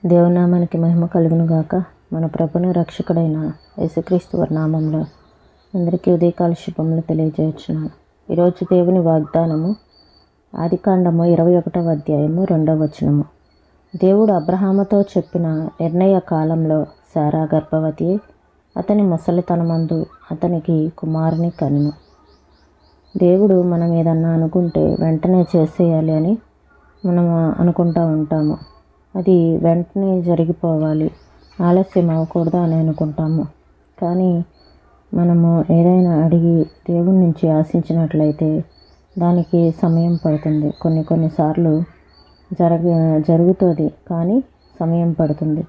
దేవునామానికి మహిమ కలుగును గాక. మన ప్రభును రక్షకుడైన యేసుక్రీస్తు వారి నామంలో అందరికీ ఉదయకాల శుభములు తెలియజేస్తున్నాను. ఈరోజు దేవుని వాగ్దానము ఆదికాండము 21వ అధ్యాయము 2వ వచనము. దేవుడు అబ్రహాముతో చెప్పిన నిర్ణయ కాలంలో శారా గర్భవతి అతని ముసలితనమందు అతనికి కుమారుని కనును. దేవుడు మనం ఏదన్నా అనుకుంటే వెంటనే చేసేయాలి అని మనం అనుకుంటూ ఉంటాము. అది వెంటనే జరిగిపోవాలి, ఆలస్యం అవ్వకూడదు అని అనుకుంటాము. కానీ మనము ఏదైనా అడిగి దేవుని నుంచి ఆశించినట్లయితే దానికి సమయం పడుతుంది. కొన్నిసార్లు జరుగుతుంది, కానీ సమయం పడుతుంది.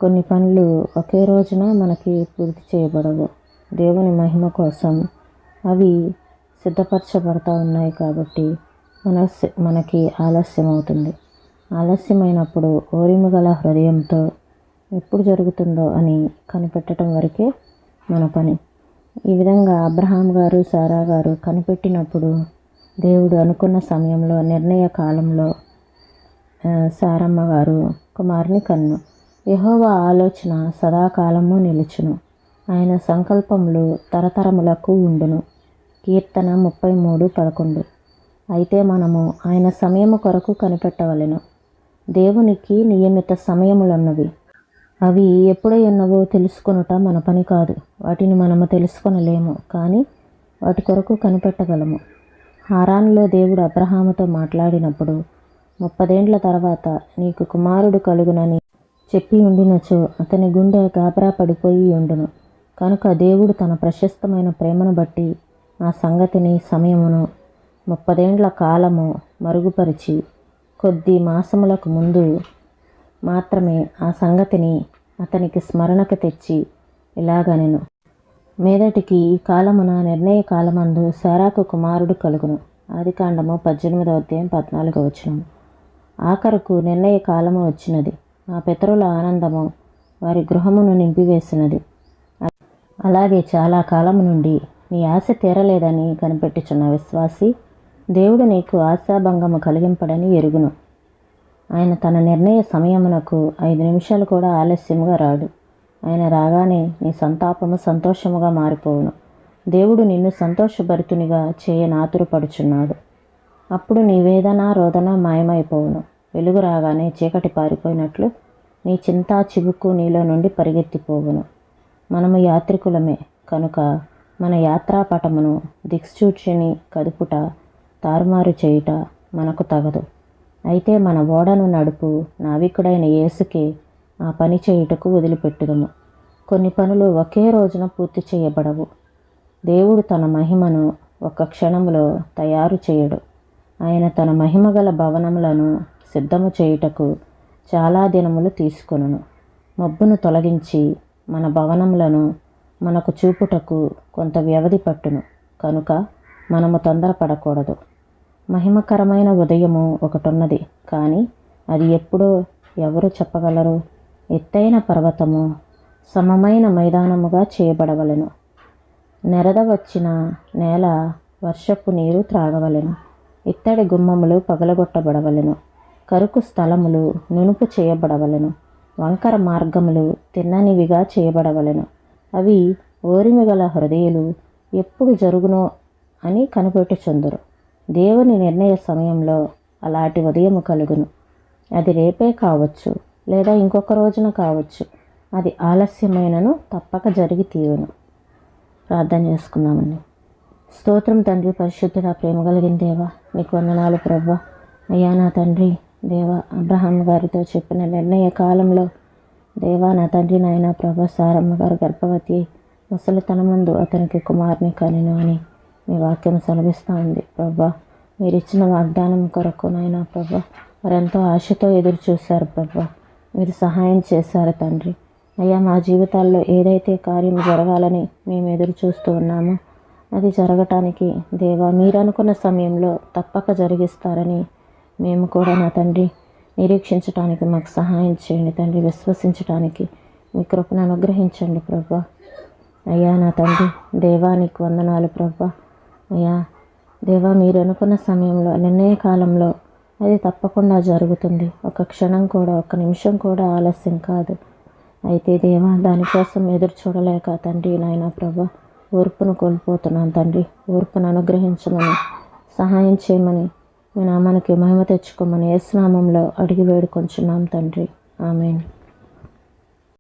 కొన్ని పనులు ఒకే రోజున మనకి పూర్తి చేయబడవు. దేవుని మహిమ కోసం అవి సిద్ధపరచబడతా ఉన్నాయి కాబట్టి మనకి ఆలస్యం అవుతుంది. ఆలస్యమైనప్పుడు ఓరిమి గల హృదయంతో ఎప్పుడు జరుగుతుందో అని కనిపెట్టడం వరకే మన పని. ఈ విధంగా అబ్రహాం గారు శారా గారు కనిపెట్టినప్పుడు దేవుడు అనుకున్న సమయంలో నిర్ణయ కాలంలో శారమ్మ గారు కుమారుని కన్ను. యెహోవా ఆలోచన సదాకాలము నిలుచును, ఆయన సంకల్పములు తరతరములకు ఉండును. కీర్తన 33:11. అయితే మనము ఆయన సమయము కొరకు కనిపెట్టవలెను. దేవునికి నియమిత సమయములున్నవి. అవి ఎప్పుడై ఉన్నవో తెలుసుకొనుట మన పని కాదు. వాటిని మనము తెలుసుకొనలేము, కానీ వాటి కొరకు కనిపెట్టగలము. హారానులో దేవుడు అబ్రహాముతో మాట్లాడినప్పుడు 30 ఏండ్ల తర్వాత నీకు కుమారుడు కలుగునని చెప్పి ఉండినచో అతని గుండె గాబరా పడిపోయి ఉండును. కనుక దేవుడు తన ప్రశస్తమైన ప్రేమను బట్టి ఆ సంగతిని సమయమును 30 ఏండ్ల కాలము మరుగుపరిచి కొద్ది మాసములకు ముందు మాత్రమే ఆ సంగతిని అతనికి స్మరణకు తెచ్చి ఇలాగనెను, మీదటికి ఈ కాలమున నిర్ణయ కాలమందు శారాకు కుమారుడు కలుగును. ఆదికాండము 18వ అధ్యాయం 14వ వచనం. ఆఖరుకు నిర్ణయ కాలము వచ్చినది. ఆ పితరుల ఆనందము వారి గృహమును నింపివేసినది. అలాగే చాలా కాలము నుండి నీ ఆశ తీరలేదని కనిపెట్టుచున్న విశ్వాసి దేవుడు నీకు ఆశాభంగము కలిగింపడని ఎరుగును. ఆయన తన నిర్ణయ సమయమునకు 5 నిమిషాలు కూడా ఆలస్యముగా రాడు. ఆయన రాగానే నీ సంతాపము సంతోషముగా మారిపోవును. దేవుడు నిన్ను సంతోషభరితునిగా చేయనాతురపడుచున్నాడు. అప్పుడు నీ వేదన రోదన మాయమైపోవును. వెలుగు రాగానే చీకటి పారిపోయినట్లు నీ చింతా చిబుకు నీలో నుండి పరిగెత్తిపోవును. మనము యాత్రికులమే కనుక మన యాత్రాపటమును దిక్సూచిని కదుపుట, తారుమారు చేయుట మనకు తగదు. అయితే మన ఓడను నడుపు నావికుడైన యేసుకే ఆ పని చేయుటకు వదిలిపెట్టుదము. కొన్ని పనులు ఒకే రోజున పూర్తి చేయబడవు. దేవుడు తన మహిమను ఒక్క క్షణములో తయారు చేయడు. ఆయన తన మహిమగల భవనములను సిద్ధము చేయుటకు చాలా దినములు తీసుకొనును. మబ్బును తొలగించి మన భవనములను మనకు చూపుటకు కొంత వ్యవధి పట్టును. కనుక మనము తొందరపడకూడదు. మహిమకరమైన ఉదయము ఒకటున్నది, కానీ అది ఎప్పుడో ఎవరు చెప్పగలరు? ఎత్తైన పర్వతము సమమైన మైదానముగా చేయబడవలెను. నెరద వచ్చిన నేల వర్షపు నీరు త్రాగవలెను. ఇత్తడి గుమ్మములు పగలగొట్టబడవలెను. కరుకు స్థలములు నునుపు చేయబడవలెను. వంకర మార్గములు తిన్ననివిగా చేయబడవలెను. అవి ఓరిమి గల హృదయులు ఎప్పుడు జరుగునో అని కనిపెట్టుచుందురు. దేవుని నిర్ణయ సమయంలో అలాంటి ఉదయము కలుగును. అది రేపే కావచ్చు, లేదా ఇంకొక రోజున కావచ్చు. అది ఆలస్యమైనను తప్పక జరిగి తీరును. ప్రార్థన చేసుకుందామండి. స్తోత్రం తండ్రి, పరిశుద్ధుడా, ప్రేమ కలిగిన దేవా, నీకు వందనాలు ప్రభువా. అయ్యా నా తండ్రి దేవా, అబ్రహాం గారితో చెప్పిన నిర్ణయ కాలంలో దేవా నా తండ్రి నాయన ప్రభా, శారమ్మ గారు గర్భవతి ముసలితనమందు అతనికి కుమారుని కనెను అని మీ వాక్యం సెలవిస్తూ ఉంది ప్రభా. మీరు ఇచ్చిన వాగ్దానం కొరకు నాయన ప్రభా వారెంతో ఆశతో ఎదురు చూశారు ప్రభా. మీరు సహాయం చేశారు తండ్రి. అయ్యా మా జీవితాల్లో ఏదైతే కార్యం జరగాలని మేము ఎదురు చూస్తూ ఉన్నామో అది జరగటానికి దేవా మీరు అనుకున్న సమయంలో తప్పక జరిగిస్తారని మేము కూడా నా తండ్రి నిరీక్షించడానికి మాకు సహాయం చేయండి తండ్రి. విశ్వసించడానికి మీ కృపను అనుగ్రహించండి ప్రభా. అయ్యా నా తండ్రి దేవా నీకు వందనాలు ప్రభా. అయ్యా దేవా మీరు అనుకున్న సమయంలో నిర్ణయ కాలంలో అది తప్పకుండా జరుగుతుంది. ఒక క్షణం కూడా, ఒక్క నిమిషం కూడా ఆలస్యం కాదు. అయితే దేవా, దానికోసం ఎదురు చూడలేక తండ్రి నాయన ప్రభా ఓర్పును కోల్పోతున్నాను తండ్రి. ఓర్పును అనుగ్రహించమని, సహాయం చేయమని, మీ నామానికి మహిమ తెచ్చుకోమని యేసు నామంలో అడిగి వేడుకొంచున్నాం తండ్రి. ఆమేన్.